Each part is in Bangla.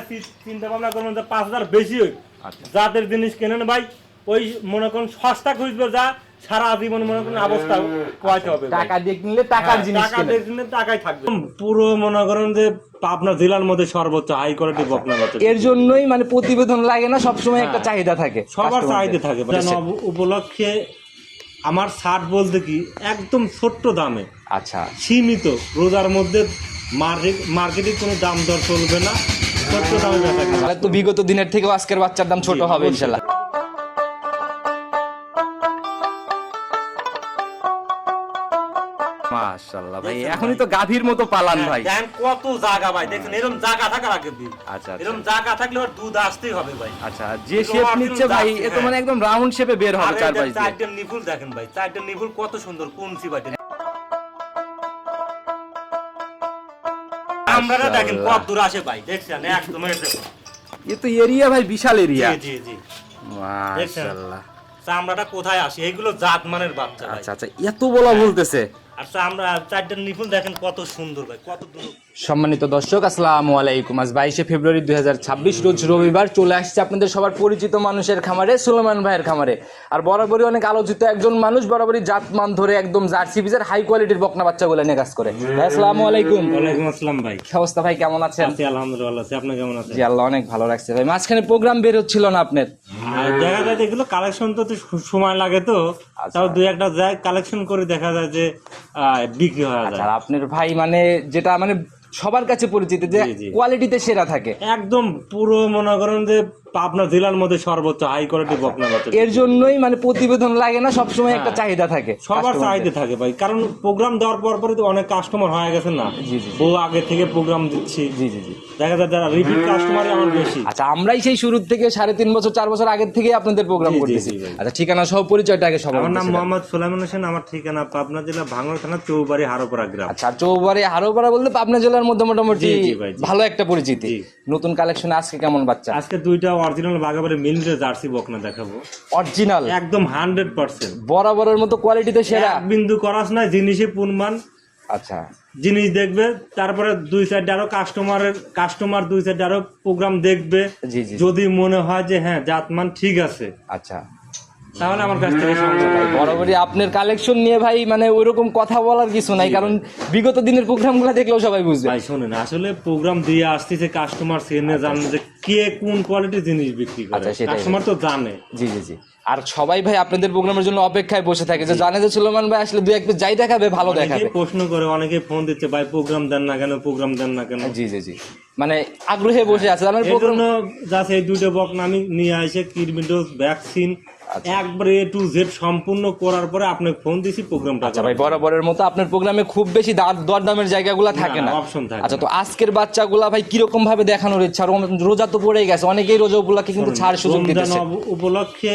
সময় চিন্তা ভাবনা করবেন যে 5,000 বেশি হই, যাদের জিনিস কেনেন ভাই ওই মনে করেন সস্তা খুঁজবে যা সারা জীবন মনে করেন অবস্থা পোয়াতে হবে। টাকা দিয়ে কিনলে টাকার জিনিস টাকা দিয়ে কিনলে টাকাই থাকবে। পুরো মনে করেন যে আপনার জেলার মধ্যে সর্বোচ্চ হাই কোয়ালিটি বকনা বাচ্চা। এর জন্যই মানে প্রতিবেদন লাগে না, সবসময় একটা চাহিদা থাকে, সবার চাহিদা থাকে। উপলক্ষে আমার ছাড় বলতে কি একদম ছোট্ট দামে, আচ্ছা সীমিত, রোজার মধ্যে মার্কেটে কোনো দাম দর চলবে না, ছোট্ট দামে বেচা কেনা। তাহলে তো বিগত দিনের থেকেও আজকের বাচ্চার দাম ছোট হবে ইনশাআল্লাহ। মাশাআল্লাহ ভাই, এখনই তো গাভীর মতো পালান ভাই। দেখেন কত জায়গা ভাই, দেখেন এরকম জায়গা থাকা লাগে দিন। আচ্ছা এরকম জায়গা থাকলে ওর দুধ আসতেই হবে ভাই। আচ্ছা, যে শেপ নিচ্ছে ভাই এ তো মানে একদম রাউন্ড শেপে বের হবে চার পাঁচ দিয়ে। চারটা নিপুল দেখেন ভাই, চারটা নিপুল কত সুন্দর কুনসি ভাই। আমরা দেখেন কত দূর আসে ভাই, দেখছেন একদম এ তো এরিয়া ভাই বিশাল এরিয়া। জি জি জি মাশাআল্লাহ, চামড়াটা কোথায় আসে, এগুলো জাত মানের বাচ্চা ভাই। আচ্ছা আচ্ছা, এত বলা বলতেছে। আচ্ছা আমরা চারটা নিপুল দেখেন কত সুন্দর ভাই, কত দূর। সম্মানিত দর্শক আসসালামু আলাইকুম। আজ 22শে ফেব্রুয়ারি 2026 রোজ রবিবার চলে আসছে আপনাদের সবার পরিচিত মানুষের খামারে, সুলেমান ভাইয়ের খামারে। আর বরাবরই অনেক আলোচিত একজন মানুষ, বরাবরই জাতমান ধরে একদম জার্সি বীজের হাই কোয়ালিটির বকনা বাচ্চাগুলো নিয়ে কাজ করে। ভাই আসসালামু আলাইকুম। ওয়ালাইকুম আসসালাম ভাই। কি অবস্থা ভাই, কেমন আছেন? আছি আলহামদুলিল্লাহ, আছি। আপনি কেমন আছেন? জি আল্লাহ অনেক ভালো রাখছে ভাই। মাঝখানে প্রোগ্রাম বের হচ্ছিল না আপনার? দেখা যায় এগুলো কালেকশন তো সময় লাগে, তো তাও দুই একটা যায় কালেকশন করে দেখা যায় যে বিক্রি হয়ে যায়। আর আপনার ভাই মানে যেটা মানে সবার কাছে পরিচিত যে কোয়ালিটিতে সেরা থাকে, একদম পুরো মনে করেন যে আপনার জেলার মধ্যে সর্বোচ্চ হাই কোয়ালিটি বকনা বাচ্চা। এর জন্যই মানে প্রতিবেদন লাগে না, সবসময় একটা চাহিদা থাকে, সবার চাহিদা থাকে ভাই। কারণ প্রোগ্রাম দেওয়ার পরে তো অনেক কাস্টমার হয়ে গেছে না, বহু আগে থেকে প্রোগ্রাম দিচ্ছি। জি জি জি, দেখা যায় যারা রিপিট কাস্টমারই আমার বেশি। আচ্ছা, আমরাই সেই শুরু থেকে 3.5 বছর 4 বছর আগে থেকে আপনাদের প্রোগ্রাম করতেছি। আচ্ছা, ঠিকানা সহ পরিচয়টা আগে সবার। আমার নাম মোহাম্মদ সুলাইমান হোসেন, আমার ঠিকানা পাবনা জেলা ভাঙড় থানা চৌবাড়ি হারোপাড়া গ্রাম। আচ্ছা, চৌবাড়ি হারোপাড়া বলতে পাবনা জেলার মধ্যে মোটামুটি ভালো একটা পরিচিতি। নতুন কালেকশন আজকে কেমন বাচ্চা? আজকে দুইটা অরিজিনাল বাগাবাড়ি মিলিটারি জার্সি বকনা দেখাবো। অরিজিনাল একদম 100% বরাবরের মতো কোয়ালিটিতে সেরা, এক বিন্দু করাস নাই, জিনিসে পুনমান। আচ্ছা, জিনিস দেখবে, তারপরে দুই সাইডে আরো কাস্টমার দুই সাইডে আরো প্রোগ্রাম দেখবে। জি জি, যদি মনে হয় যে হ্যাঁ জাতমান ঠিক আছে, আচ্ছা, তাহলে আমার কাছ থেকে সংগ্রহ করবে। বরাবরই আপনার কালেকশন নিয়ে ভাই মানে ওইরকম কথা বলার কিছু নাই, কারণ বিগত দিনের প্রোগ্রামগুলো দেখলেও সবাই বুঝবে। ভাই শোনেন, আসলে প্রোগ্রাম দিয়ে আসতেছে কাস্টমার সেনে জানে যে কে কোন কোয়ালিটির জিনিস বিক্রি করে, কাস্টমার তো জানে। জি জি জি, আর সবাই ভাই আপনাদের প্রোগ্রামের জন্য অপেক্ষায় বসে থাকে, যে জানে যে সুলেমান ভাই আসলে দুই এক পিস যাই দেখাবে ভালো দেখাবে। প্রশ্ন করে, অনেকে ফোন দিচ্ছে, ভাই প্রোগ্রাম দেন না কেন, প্রোগ্রাম দেন না কেন। জি জি জি, মানে আগ্রহে বসে আছে জানার প্রোগ্রাম। যাচ্ছে এই দুটো বকনা আমি নিয়ে আসে কিডনি ডোজ ভ্যাকসিন একবারে A to Z সম্পূর্ণ করার পরে আপনাকে ফোন দিছি প্রোগ্রামটা। আচ্ছা ভাই, বরাবরের মতো আপনার প্রোগ্রামে খুব বেশি দরদামের জায়গাগুলো থাকে না, অপশন থাকে। আচ্ছা, তো আজকের বাচ্চাগুলা ভাই কিরকম ভাবে দেখানোর ইচ্ছা? রোজা তো পড়ে গেছে, অনেকেই রোজা উপলক্ষে কিন্তু ছাড় সুযোগ দিতেছে। উপলক্ষে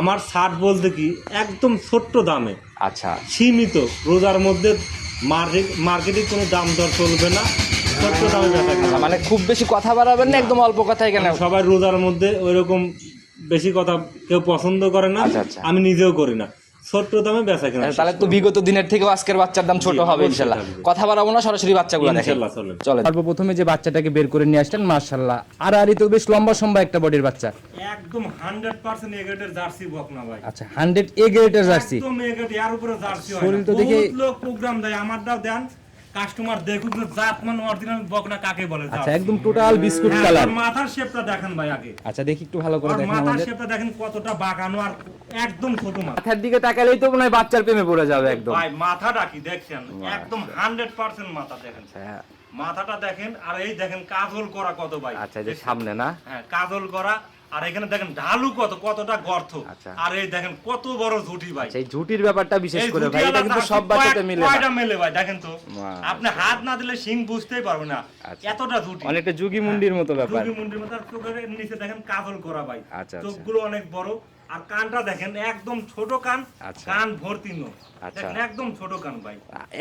আমার ছাড় বলতে কি একদম ছোট্ট দামে, আচ্ছা, সীমিত, রোজার মধ্যে মার্কেটে কোনো দাম দর চলবে না, ছোট্ট দামে বেচা কেনা। মানে খুব বেশি কথা বাড়াবেন না, একদম অল্প কথাই কেন। সবাই রোজার মধ্যে ওইরকম বেশি কথা কেউ পছন্দ করে না, আমি নিজেও করি না, ছোট্ট দামে বেচা কেনা। তাহলে তো বিগত দিনের থেকেও আজকের বাচ্চার দাম ছোট হবে ইনশাআল্লাহ। কথা বাড়াবো না, সরাসরি বাচ্চাগুলো দেখেন। চলে সর্বপ্রথমে যে বাচ্চাটাকে বের করে নিয়ে আসলেন, মাশাআল্লাহ, আর তো বেশ লম্বা সম্বা একটা বডির বাচ্চা, একদম 100% এ গ্রেডের জার্সি বকনা ভাই। আচ্ছা, 100 এ গ্রেডের জার্সি, একদম এ গ্রেড, এর উপরে জার্সি হয়। শরীর তো দেখে বহুত লোক প্রোগ্রাম দেয়, আমারটাও দেন, কাস্টমার দেখুক যে জাতমান অরিজিনাল বকনা কাকে বলে। আচ্ছা, একদম টোটাল বিস্কুট কালার। মাথার শেপটা দেখেন ভাই আগে। আচ্ছা, দেখি একটু ভালো করে দেখেন মাথার আমাদের। শেপটা দেখেন কতটা বাঁকানো, আর একদম ছোট মাথা। মাথার দিকে তাকালেই তো মনে হয় বাচ্চার প্রেমে পড়ে যাবে একদম। ভাই মাথাটা কি দেখছেন, একদম 100% মাথা দেখেন। হ্যাঁ, মাথাটা দেখেন, আর এই দেখেন কাজল করা কত ভাই। আচ্ছা, যে সামনে না, হ্যাঁ কাজল করা, আর এখানে দেখেন ঢালু কতটা গর্ত। আর এই দেখেন কত বড় ঝুটি ভাই। সেই ঝুটির ব্যাপারটা বিশেষ করে ভাই, এটা কিন্তু সব বাচ্চাতে মিলে না। কয়টা মেলে ভাই দেখেন তো, আপনি হাত না দিলে শিং বুঝতেই পারবেন না, এতটা ঝুটি। অনেকটা যুগি মুন্ডির মতো ব্যাপার। যুগি মুন্ডির মতো, আর চোখের নিচে দেখেন কাজল করা ভাই। আচ্ছা, চোখগুলো অনেক বড়, আর কানটা দেখেন একদম ছোট কান, কান ভর্তি নো, দেখেন একদম ছোট কান ভাই,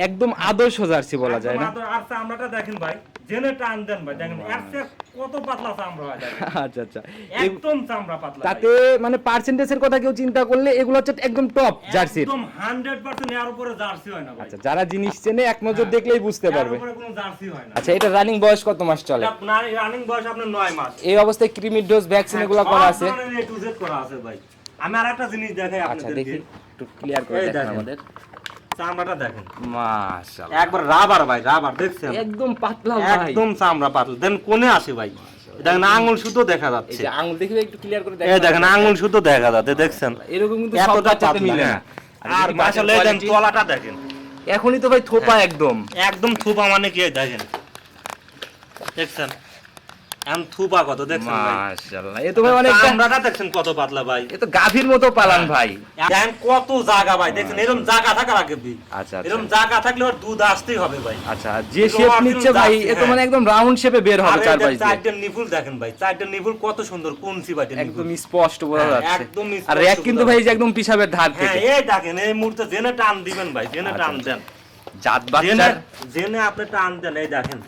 একদম আদর্শ জার্সি বলা যায় না। আর চামড়াটা দেখেন ভাই, জেনে টান দেন ভাই, দেখেন এর চেয়ে কত পাতলা চামড়া ভাই, দেখেন। আচ্ছা আচ্ছা একদম চামড়া পাতলা ভাই। তাতে মানে পার্সেন্টেজের কথা কেউ চিন্তা করলে এগুলো হচ্ছে একদম টপ জার্সির। একদম 100% এর উপরে জার্সি হয় না ভাই। আচ্ছা, যারা জিনিস চেনে এক নজর দেখলেই বুঝতে এর পারবে। উপরে কোনো জার্সি হয় না। আচ্ছা, এটা রানিং বয়স কত মাস চলে? আপনার রানিং বয়স আপনার 9 মাস। এই অবস্থায় ক্রিমি ডোজ ভ্যাকসিন এগুলো করা আছে? সব ধরনের A to Z করা আছে ভাই। আমি আরেকটা জিনিস দেখাই আচ্ছা, আপনাদেরকে। দেখি একটু ক্লিয়ার করে এই দেখেন দেখেন। আমাদের। চামড়াটা দেখেন, মাশাআল্লাহ, একবার রাবার ভাই, রাবার দেখছেন, একদম পাতলা ভাই। একদম চামড়া পাতলা। দেন কোণে আসে ভাই, দেখেন আঙ্গুল সুতো দেখা এই যাচ্ছে। যে আঙ্গুল দেখবে একটু ক্লিয়ার করে এই দেখেন। দেখেন আঙ্গুল সুতো দেখা যাচ্ছে, দেখছেন এরকম কিন্তু সব এতটা বাচ্চাতে পাতলা, মিলে না। হ্যাঁ। আর মাশাআল্লাহ দেন তলাটা দেখেন, এখনই তো ভাই থোপা একদম। একদম থুপা, মানে কি দেখেন, দেখছেন এম থুপা কত, দেখছেন ভাই, মাশাআল্লাহ, এ তো ভাই অনেক চামড়াটা দেখছেন কত পাতলা ভাই। এ তো গাভীর মতো পালান ভাই। দেখেন কত জায়গা ভাই, দেখছেন এরকম জায়গা থাকা লাগবে। আচ্ছা এরকম জায়গা থাকলে ওর দুধ আসতেই হবে ভাই। আচ্ছা, যে শেপ নিচ্ছে ভাই এ তো মানে একদম রাউন্ড শেপে বের হবে চার পাঁচ দিয়ে। চারটা নিপুল দেখেন ভাই, চারটা নিপুল কত সুন্দর, কোনসি ভাই, একদম স্পষ্ট বোঝা যাচ্ছে। একদম স্পষ্ট আর এক কিন্তু বোঝা ভাই এই যে একদম পিছাবের ধার হ্যাঁ, থেকে। এই দেখেন এই মুহূর্তে জেনে টান দিবেন ভাই, জেনে টান দেন, জাত জেনে বাচ্চার জেনে আপনি টান দেন, এই দেখেন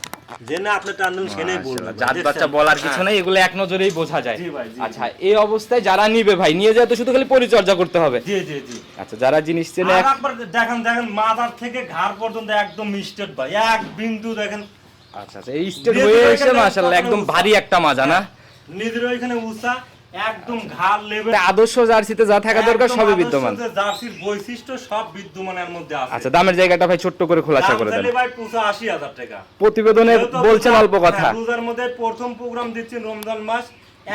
জেনে আপনি টান দিন, সেনেই বলবেন জাত বাচ্চা বলার কিছু নাই, এগুলো এক নজরেই বোঝা যায়। জি ভাই, জি, আচ্ছা, এই অবস্থায় যারা নিবে ভাই, নিয়ে যায় তো শুধু খালি পরিচর্যা করতে হবে। জি জি জি। আচ্ছা, যারা জিনিস চেনে আর একবার দেখেন, দেখেন মাথার থেকে ঘাড় পর্যন্ত একদম স্ট্রেট ভাই, এক বিন্দু দেখেন। আচ্ছা আচ্ছা, এই স্টেট হয়ে এসে মাশাআল্লাহ একদম ভারী একটা মাজা না? নিজের ওইখানে উঁচা, একদম ঘাড় লেভেল, এটা আদর্শ জার্সিতে যা থাকা দরকার সবই বিদ্যমান। জার্সির বৈশিষ্ট্য সব বিদ্যমানের মধ্যে আছে। আচ্ছা, দামের জায়গাটা ভাই ছোট্ট করে খোলাসা করে দেন। দাম ভাই 85,000 টাকা। প্রতিবেদনে বলছেন অল্প কথা। রোজার মধ্যে প্রথম প্রোগ্রাম দিচ্ছেন রমজান মাস,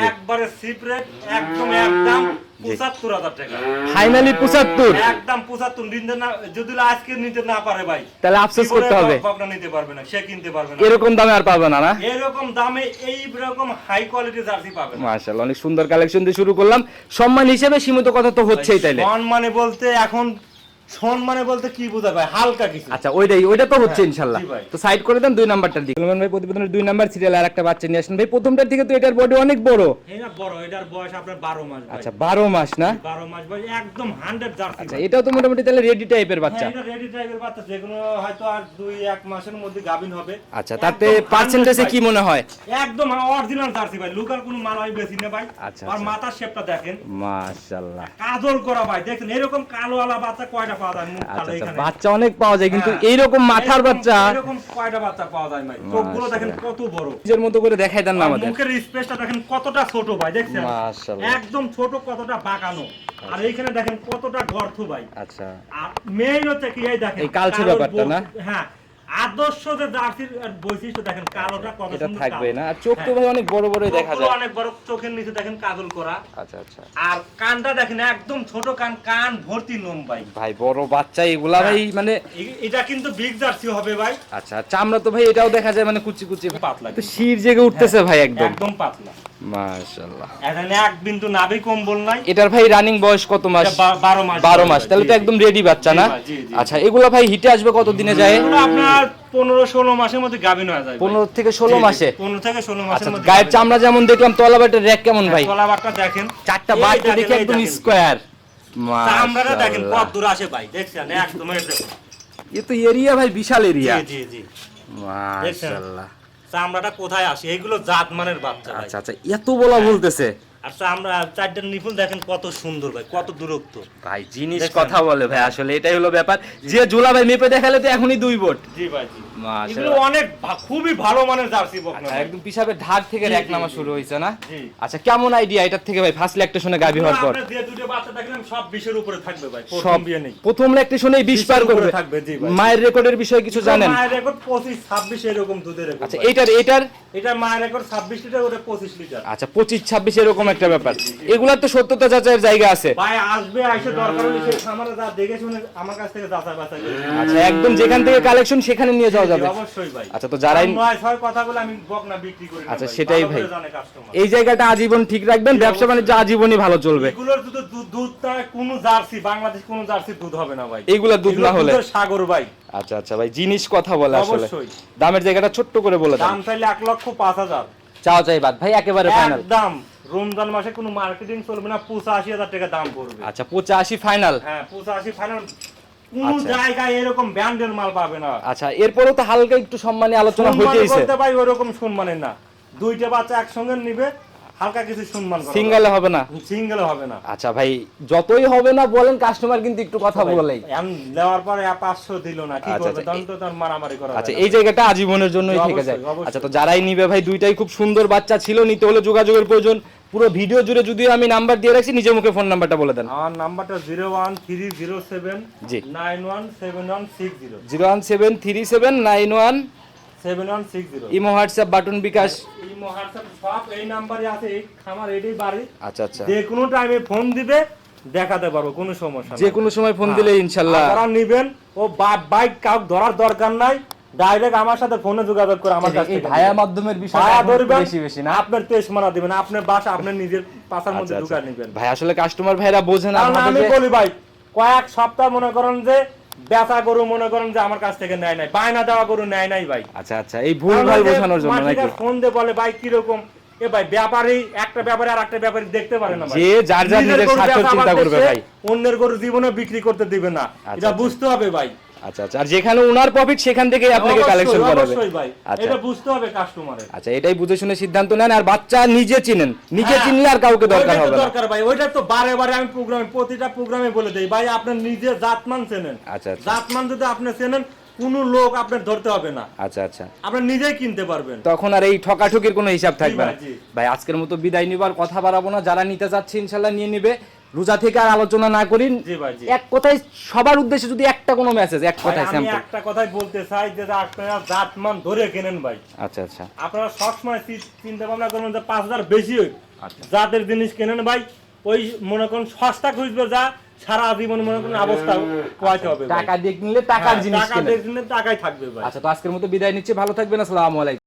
একবারে সিপ রেট, একদম একদম 75,000 টাকা। ফাইনালি 75? একদম 75 নিতে না, যদি আজকে নিতে না পারে ভাই তাহলে আফসোস করতে হবে। আপনারা নিতে পারবে না, সে কিনতে পারবে না। এরকম দামে আর পাবে না না? এরকম দামে এই রকম হাই কোয়ালিটি জার্সি পাবে না। মাশাআল্লাহ, অনেক সুন্দর কালেকশন দিয়ে শুরু করলাম। সম্মান হিসেবে সীমিত কথা তো হচ্ছেই তাইলে। সম্মানে বলতে এখন, সম্মানে বলতে কি বোঝায় ভাই, হালকা কিছু। আচ্ছা, ওইটা তো হচ্ছে ইনশাআল্লাহ। জি ভাই। তো সাইড করে দেন 2 নাম্বারটা দিই। সুলেমান ভাই প্রতিবেদনের 2 নাম্বার সিরিয়াল আর একটা বাচ্চা নিয়ে আসেন ভাই। প্রথমটার থেকে তো এটার বডি অনেক বড়। এটা বড়, এটার বয়স আপনার 12 মাস ভাই। আচ্ছা, 12 মাস না? 12 মাস ভাই, একদম 100 জার্সি। আচ্ছা, এটাও তো মোটামুটি তাহলে রেডি টাইপের বাচ্চা। হ্যাঁ, এটা রেডি টাইপের বাচ্চা, যেগুলো হয়তো আর 2-1 মাসের মধ্যে গাভিন হবে। আচ্ছা, তাতে একদম 100 পার্সেন্টেজে ভাই। কি মনে হয়? একদম অরিজিনাল জার্সি ভাই, লুকার কোনো মাল আমি বেশি না ভাই। আচ্ছা, আর আচ্ছা। মাথার শেপটা দেখেন, মাশাআল্লাহ। কাজল করা ভাই, দেখেন এরকম কালোওয়ালা বাচ্চা কয়টা পাওয়া যায় মুখ আচ্ছা কালো আচ্ছা, এখানে। বাচ্চা অনেক পাওয়া যায় কিন্তু হ্যাঁ। এইরকম মাথার বাচ্চা এরকম কয়টা বাচ্চা পাওয়া যায় ভাই, চোখগুলো দেখেন কত বড়, নিজের মতো করে দেখাই দেন না আর আমাদের। মুখের স্পেসটা দেখেন কতটা ছোট ভাই, দেখছেন মাশাআল্লাহ। একদম ছোট, কতটা বাঁকানো, আর এইখানে দেখেন কতটা গর্ত ভাই। আচ্ছা, আর মেইন হচ্ছে কি, এই দেখেন এই কালচে কালোর ব্যাপারটা না? হ্যাঁ, আদর্শ যে জার্সির বৈশিষ্ট্য দেখেন, কালোটা কত এটা সুন্দর থাকবে কালো। না? আর চোখ তো ভাই অনেক বড় বড়ই দেখা চোখগুলো যায়। অনেক বড়, চোখের নিচে দেখেন কাজল করা, আচ্ছা আচ্ছা আর কানটা দেখেন একদম ছোট কান, কান ভর্তি লোম ভাই। ভাই, বড় বাচ্চা এগুলা ভাই মানে। এটা কিন্তু বিগ জার্সি হবে ভাই, আচ্ছা, চামড়া তো ভাই এটাও দেখা যায় মানে কুচি কুচি, পাতলা, তো শির জেগে উঠতেছে ভাই একদম। একদম পাতলা, মাশাআল্লাহ। এখানে এক বিন্দু নাভি কম্বল নাই। এটার ভাই রানিং বয়স কত মাস? এটা 12 মাস। 12 মাস, তাহলে তো একদম রেডি বাচ্চা না? জি, জি, জি। আচ্ছা, এগুলা ভাই হিটে আসবে কত দিনে যায়? এগুলো আপনার 15-16 মাসের মধ্যে গাভিন হয়ে যায় 15 থেকে 16 মাসে? 15 থেকে 16 আচ্ছা, মাসের মধ্যে গায়ের চামড়া যেমন দেখলাম, তলা বাটের র্যাক কেমন ভাই? তলাবাটটা দেখেন, চারটা এই বাট দেখেন, দেখে এই একদম দেখেন। স্কয়ার। চামড়াটা দেখেন মাশাআল্লাহ, কত দূর আসে ভাই, দেখছেন একদম এই দেখুন। এ তো এরিয়া ভাই বিশাল এরিয়া। জি জি জি, মাশাআল্লাহ। চামড়াটা কোথায় আসে, এগুলো জাত মানের বাচ্চা ভাই। আচ্ছা আচ্ছা, এত বলা বলতেছে আর চামড়া চারটা নিপুল দেখেন কত সুন্দর ভাই, কত দূরত্ব ভাই, জিনিস দেখছেন? কথা বলে ভাই, আসলে এটাই হলো ব্যাপার। যে জোলা ভাই মেপে দেখালে তো এখনই 2 বোট। জি ভাই জি, মাশাআল্লাহ। এগুলো অনেক খুবই ভালো মানের জার্সি বকনা আচ্ছা, ভাই। একদম পিছাবে ঢাক থেকে জি, র‍্যাক জি, নামা জি। শুরু হইছে না? জি। আচ্ছা, কেমন আইডিয়া এটার থেকে ভাই ফার্স্ট ল্যাকটেশনে গাবি হওয়ার পর? আপনার যে দুটো বাচ্চা দেখলাম সব 20-এর উপরে থাকবে ভাই, সব প্রথম বিয়ে নেই। প্রথম ল্যাকটেশনেই 20 পার করবে? থাকবে, জি ভাই। মায়ের রেকর্ডের বিষয়ে কিছু জানেন? মায়ের রেকর্ড 25-26 এরকম দুধের রেকর্ড। আচ্ছা, এটার এটা মায়ের রেকর্ড 26 লিটার, ওটা 25 লিটার। আচ্ছা, 25-26 এরকম একটা ব্যাপার। এগুলার তো সত্যতা যাচাইয়ের জায়গা আছে। ভাই আসবে, আইসে দরকার হলে সেই খামারে যা দেখে শুনে আমার কাছ থেকে যাচাই বাছাই করে। আচ্ছা, একদম যেখান থেকে কালেকশন সেখানে নিয়ে যাওয়া যাবে। অবশ্যই ভাই। আচ্ছা, তো যারাই 9-6 কথা বলে আমি বকনা বিক্রি করি না আচ্ছা, ভাই, সেটাই ভালো করে ভাই। জানে কাস্টমার। এই জায়গাটা আজীবন ঠিক রাখবেন, ব্যবসা বাণিজ্য আজীবনই ভালো চলবে। এগুলোর দুধটা কোনো জার্সি, বাংলাদেশ কোনো জার্সি দুধ হবে না ভাই। এইগুলা দুধ না হলে? দুধের সাগর ভাই। আচ্ছা আচ্ছা ভাই, জিনিস কথা বলে আসলে। অবশ্যই। দামের জায়গাটা ছোট্ট করে বলে দেন। দাম চাইলে 1,05,000। চাও চাই বাদ ভাই, একেবারে ফাইনাল। একদম রমজান মাসে কোনো মার্কেটিং চলবে না, 85,000 টাকা দাম পড়বে। আচ্ছা, 85 ফাইনাল? হ্যাঁ, 85 ফাইনাল। কোন জায়গায় এরকম ব্র্যান্ডের মাল পাবে না। আচ্ছা, এরপরেও তো হালকা একটু সম্মানী আলোচনা হইতেইছে। বলতে ভাই ওরকম সম্মানের না, দুইটা বাচ্চা একসঙ্গে নিবে, হালকা কিছু সম্মান করা, সিঙ্গেলে হবে না, সিঙ্গেলে হবে না। আচ্ছা ভাই, যতই হবে না বলেন, কাস্টমার কিন্তু একটু কথা বলেই দেওয়ার পরে 500 দিল না, কি করবে, তখন তো তার মারামারি করা। আচ্ছা, এই জায়গাটা আজীবনের জন্যই থেকে যায়। অবশ্যই। আচ্ছা, তো যারাই নিবে ভাই, দুইটাই খুব সুন্দর বাচ্চা ছিল, নিতে হলে যোগাযোগের প্রয়োজন। পুরো ভিডিও জুড়ে যদিও আমি নাম্বার দিয়ে রাখছি, নিজের মুখে ফোন নাম্বারটা বলে দেন। আমার নাম্বারটা 01307 জি 917160 0173791 7160। ইমো হোয়াটসঅ্যাপ বাটন বিকাশ ইমো হোয়াটসঅ্যাপ সব এই নাম্বারে আছে, এই খামার এটাই বাড়ি। আচ্ছা আচ্ছা, যে কোনো টাইমে ফোন দিবে, দেখাতে পারবো, কোনো সমস্যা যে নাই। কোনো সময় ফোন দিলে ইনশাআল্লাহ। যারা নিবেন ও বাইক কাউকে ধরার দরকার নাই, ডাইরেক্ট আমার সাথে ফোনে যোগাযোগ করে আমার কাছে। এই ভায়া মাধ্যমের বিষয় বেশি বেশি না, আপনার তেজ মানা দিবেন, আপনার বাসা আপনার নিজের পাশার মধ্যে ঢুকা নেবেন। ভাই আসলে কাস্টমার ভাইরা বোঝে না। আমি বলি ভাই, কয়েক সপ্তাহ মনে করেন যে বেচা গরু মনে করেন যে আমার কাছ থেকে নেয় নাই, বায়না দেওয়া গরু নেয় নাই ভাই। আচ্ছা আচ্ছা, এই ভুল ভাল বোঝানোর জন্য নাকি? ফোন দিয়ে বলে ভাই কিরকম, এ ভাই ব্যাপারী একটা ব্যাপারে আর একটা ব্যাপারে দেখতে পারে না ভাই, যে যার যার নিজের স্বার্থ চিন্তা করবে ভাই, অন্যের গরু জীবনে বিক্রি করতে দিবে না, এটা বুঝতে হবে ভাই। আচ্ছা আচ্ছা, আর যেখানে উনার প্রফিট সেখান থেকেই আপনাকে কালেকশন করাবে। অবশ্যই ভাই, এটা বুঝতে হবে কাস্টমারের। আচ্ছা, এটাই বুঝে শুনে সিদ্ধান্ত নেন, আর বাচ্চা নিজে চিনেন, নিজে চিনলে আর কাউকে দরকার হবে না। দরকার ভাই, ওইটা তো বারে বারে আমি প্রোগ্রামে, প্রতিটা প্রোগ্রামে বলে দেই ভাই, আপনি নিজে জাতমান চেনেন। আচ্ছা আচ্ছা, জাতমান যদি আপনি চেনেন, কোন লোক আপনার ধরতে হবে না। আচ্ছা আচ্ছা, আপনি নিজেই কিনতে পারবেন, তখন আর এই ঠকাঠকির কোনো হিসাব থাকবে না। জি। ভাই আজকের মতো বিদায় নিবার, কথা বাড়াবো না, যারা নিতে যাচ্ছে ইনশাআল্লাহ নিয়ে নিবে, রোজা থেকে আর আলোচনা না করি। জি ভাই, জি। এক কথায় সবার উদ্দেশ্যে যদি একটা কোনো মেসেজ, এক কথায় আমি স্যাম্পল। একটা কথাই বলতে চাই যে আপনারা জাতমান ধরে কেনেন ভাই। আচ্ছা আচ্ছা, আপনারা সবসময় চিন্তা ভাবনা করবেন যে 5000 বেশি হোক, আচ্ছা। জাতের জিনিস কেনেন ভাই, ওই মনে করেন সস্তা খুঁজবে যা, সারা জীবন মনে করেন অবস্থা কোয়াইতে হবে। টাকা দিয়ে কিনলে টাকার জিনিস টাকা দিয়ে কিনলে টাকাই থাকবে ভাই। আচ্ছা, তো আজকের মতো বিদায় নিচ্ছি, ভালো থাকবেন, আসসালামু আলাইকুম।